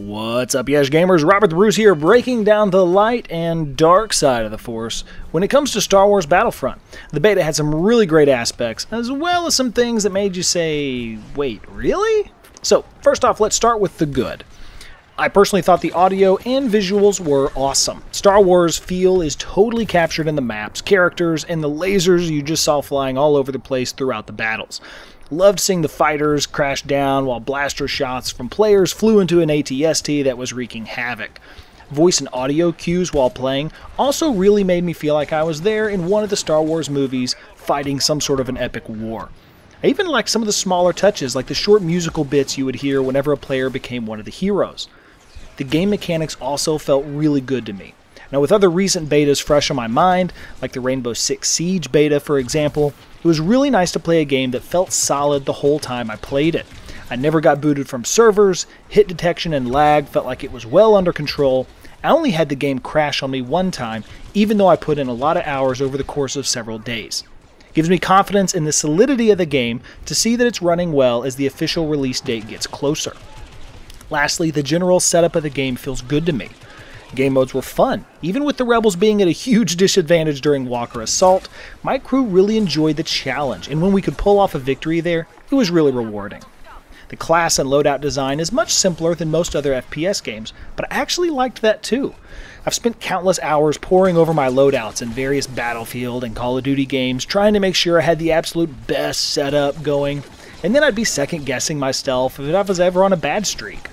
What's up, YeshGamers? Robert the Bruce here, breaking down the light and dark side of the Force when it comes to Star Wars Battlefront. The beta had some really great aspects, as well as some things that made you say, wait, really? So, first off, let's start with the good. I personally thought the audio and visuals were awesome. Star Wars feel is totally captured in the maps, characters, and the lasers you just saw flying all over the place throughout the battles. Loved seeing the fighters crash down while blaster shots from players flew into an AT-ST that was wreaking havoc. Voice and audio cues while playing also really made me feel like I was there in one of the Star Wars movies fighting some sort of an epic war. I even liked some of the smaller touches, like the short musical bits you would hear whenever a player became one of the heroes. The game mechanics also felt really good to me. Now, with other recent betas fresh on my mind, like the Rainbow Six Siege beta for example, it was really nice to play a game that felt solid the whole time I played it. I never got booted from servers, hit detection and lag felt like it was well under control. I only had the game crash on me one time, even though I put in a lot of hours over the course of several days. It gives me confidence in the solidity of the game to see that it's running well as the official release date gets closer. Lastly, the general setup of the game feels good to me. Game modes were fun. Even with the Rebels being at a huge disadvantage during Walker Assault, my crew really enjoyed the challenge, and when we could pull off a victory there, it was really rewarding. The class and loadout design is much simpler than most other FPS games, but I actually liked that too. I've spent countless hours poring over my loadouts in various Battlefield and Call of Duty games, trying to make sure I had the absolute best setup going, and then I'd be second guessing myself if I was ever on a bad streak.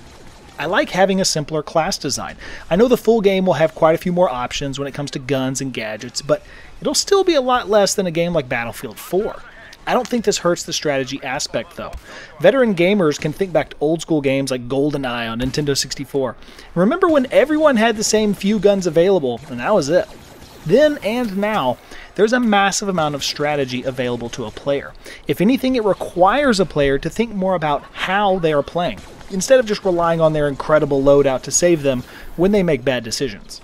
I like having a simpler class design. I know the full game will have quite a few more options when it comes to guns and gadgets, but it'll still be a lot less than a game like Battlefield 4. I don't think this hurts the strategy aspect though. Veteran gamers can think back to old school games like GoldenEye on Nintendo 64. Remember when everyone had the same few guns available, and that was it. Then and now, there's a massive amount of strategy available to a player. If anything, it requires a player to think more about how they are playing, instead of just relying on their incredible loadout to save them when they make bad decisions.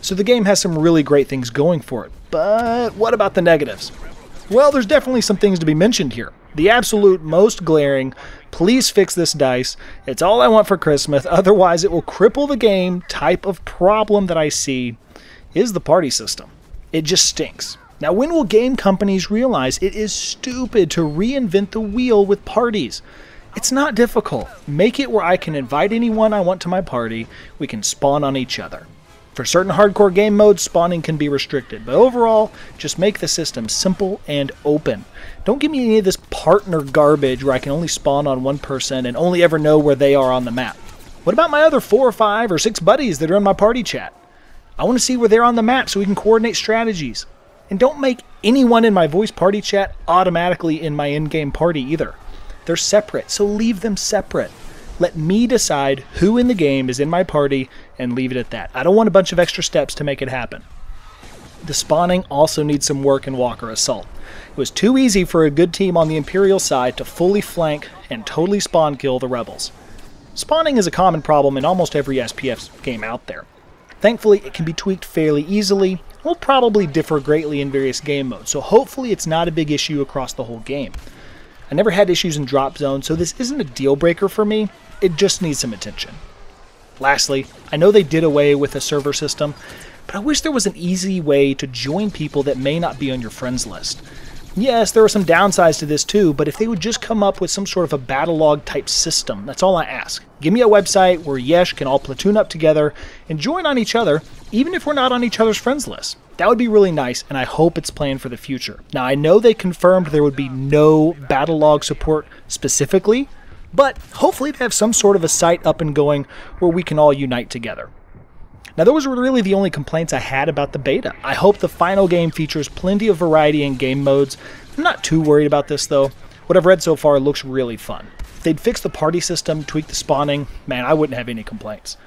So the game has some really great things going for it, but what about the negatives? Well, there's definitely some things to be mentioned here. The absolute most glaring, please fix this dice, it's all I want for Christmas, otherwise it will cripple the game type of problem that I see is the party system. It just stinks. Now, when will game companies realize it is stupid to reinvent the wheel with parties? It's not difficult. Make it where I can invite anyone I want to my party. We can spawn on each other. For certain hardcore game modes, spawning can be restricted, but overall, just make the system simple and open. Don't give me any of this partner garbage where I can only spawn on one person and only ever know where they are on the map. What about my other 4 or 5 or 6 buddies that are in my party chat? I want to see where they're on the map so we can coordinate strategies. And don't make anyone in my voice party chat automatically in my in-game party either. They're separate, so leave them separate. Let me decide who in the game is in my party and leave it at that. I don't want a bunch of extra steps to make it happen. The spawning also needs some work in Walker Assault. It was too easy for a good team on the Imperial side to fully flank and totally spawn kill the Rebels. Spawning is a common problem in almost every SPF game out there. Thankfully, it can be tweaked fairly easily. It will probably differ greatly in various game modes, so hopefully it's not a big issue across the whole game. I never had issues in drop zone, so this isn't a deal breaker for me. It just needs some attention. Lastly, I know they did away with a server system, but I wish there was an easy way to join people that may not be on your friends list. Yes, there are some downsides to this too, but if they would just come up with some sort of a battle log type system, that's all I ask. Give me a website where Yesh can all platoon up together and join on each other, even if we're not on each other's friends list. That would be really nice, and I hope it's planned for the future. Now, I know they confirmed there would be no battle log support specifically, but hopefully they have some sort of a site up and going where we can all unite together. Now, those were really the only complaints I had about the beta. I hope the final game features plenty of variety in game modes. I'm not too worried about this though. What I've read so far looks really fun. If they'd fix the party system, tweak the spawning, man, I wouldn't have any complaints.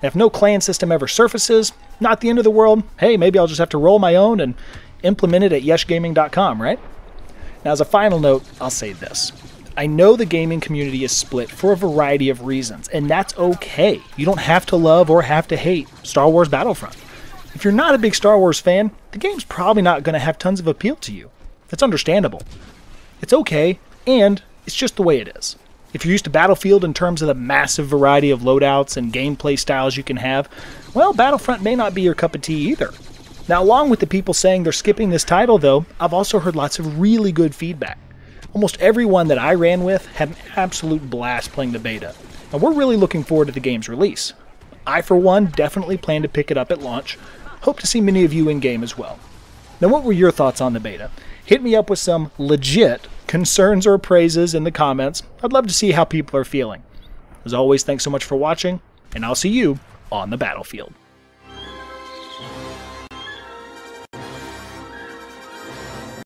And if no clan system ever surfaces, not the end of the world. Hey, maybe I'll just have to roll my own and implement it at YeshGaming.com, right? Now, as a final note, I'll say this. I know the gaming community is split for a variety of reasons, and that's okay. You don't have to love or have to hate Star Wars Battlefront. If you're not a big Star Wars fan, the game's probably not going to have tons of appeal to you. That's understandable. It's okay, and it's just the way it is. If you're used to Battlefield in terms of the massive variety of loadouts and gameplay styles you can have, well, Battlefront may not be your cup of tea either. Now, along with the people saying they're skipping this title, though, I've also heard lots of really good feedback. Almost everyone that I ran with had an absolute blast playing the beta, and we're really looking forward to the game's release. I, for one, definitely plan to pick it up at launch. Hope to see many of you in-game as well. Now, what were your thoughts on the beta? Hit me up with some legit concerns or praises in the comments. I'd love to see how people are feeling. As always, thanks so much for watching, and I'll see you on the battlefield.